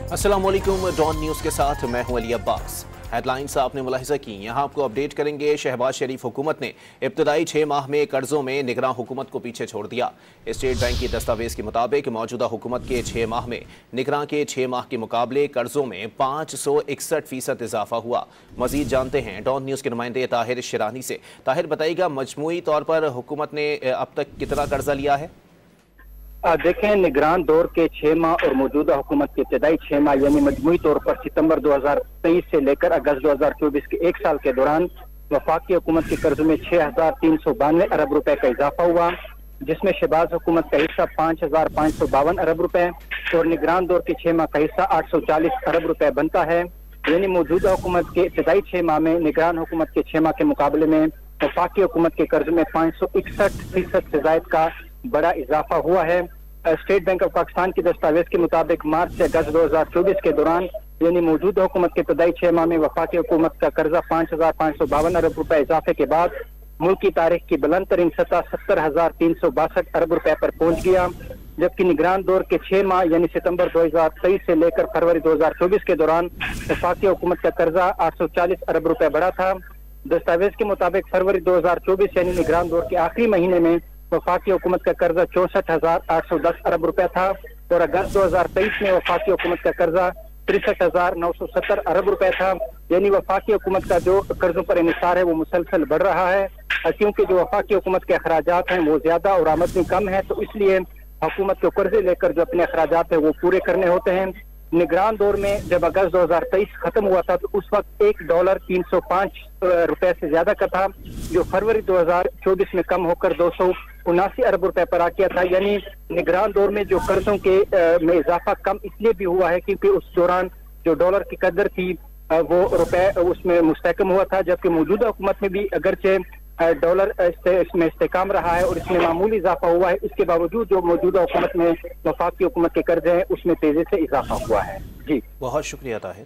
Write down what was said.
अस्सलामुअलैकुम, don news के साथ मैं हूं अली अब्बास। हेडलाइंस आपने मुलाहिजा की, यहाँ आपको अपडेट करेंगे। शहबाज शरीफ हुकूमत ने इब्तदाई 6 माह में कर्जों में निगरान हुकूमत को पीछे छोड़ दिया। स्टेट बैंक की दस्तावेज़ के मुताबिक मौजूदा हुकूमत के 6 माह में निगरान के 6 माह के मुकाबले कर्जों में 561% इजाफा हुआ। मजीद जानते हैं डॉन न्यूज़ के नुमाइंदे ताहिर शिरानी से। ताहिर, बताइएगा मजमूई तौर पर हुकूमत ने अब तक कितना कर्जा लिया है? देखें, निगरान दौर के 6 माह और मौजूदा हुकूमत के इब्तदाई 6 माह यानी मजमूई तौर पर सितंबर 2023 से लेकर अगस्त 2024 के 1 साल के दौरान वफाकी हुकूमत के कर्ज में 6,392 अरब रुपए का इजाफा हुआ, जिसमें शहबाज हुकूमत का हिस्सा 5,552 अरब रुपए और निगरान दौर के 6 माह का हिस्सा 840 अरब रुपए बनता है। यानी मौजूदा हुकूमत के इब्तदाई 6 माह में निगरान हुकूमत के 6 माह के मुकाबले में वफाकी हुकूमत के कर्ज में 561% से ज्यादा का बड़ा इजाफा हुआ है। स्टेट बैंक ऑफ पाकिस्तान की दस्तावेज के मुताबिक मार्च से अगस्त 2024 के दौरान यानी मौजूदा हुकूमत के इब्तदाई 6 माह में वफाकी हुकूमत का कर्जा 5,552 अरब रुपए इजाफे के बाद मुल्क की तारीख की बुलंद तरीन सतह 70,362 अरब रुपए पर पहुंच गया, जबकि निगरान दौर के 6 माह यानी सितंबर 2023 से लेकर फरवरी 2024 के दौरान वफाकी हुकूमत का कर्जा 840 अरब रुपए बढ़ा था। दस्तावेज के मुताबिक फरवरी 2024 यानी निगरान दौर के आखिरी महीने में वफाकी हुकूमत का कर्जा 64,810 अरब रुपया था और अगस्त 2023 में वफाकी हुकूमत का कर्जा 63,970 अरब रुपए था। यानी वफाकी हुकूमत का जो कर्जों पर इन्हिसार है वो मुसलसल बढ़ रहा है, क्योंकि जो वफाकी हुकूमत के अखराजात हैं वो ज्यादा और आमदनी कम है, तो इसलिए हुकूमत को कर्जे लेकर जो अपने अखराजात है वो पूरे करने होते हैं। निगरान दौर में जब अगस्त 2023 खत्म हुआ था तो उस वक्त $1 305 रुपए से ज्यादा का था, जो फरवरी 2024 में कम होकर 279 अरब रुपए पर आ गया था। यानी निगरान दौर में जो कर्जों के में इजाफा कम इसलिए भी हुआ है क्योंकि उस दौरान जो डॉलर की कदर थी वो रुपए उसमें मुस्तहकम हुआ था, जबकि मौजूदा हुकूमत में भी अगरचे डॉलर इसमें इस्तेकाम रहा है और इसमें मामूली इजाफा हुआ है, इसके बावजूद जो मौजूदा हुकूमत में वफाकी हुकूमत के कर्जे हैं उसमें तेजी से इजाफा हुआ है। जी, बहुत शुक्रिया ताहिर।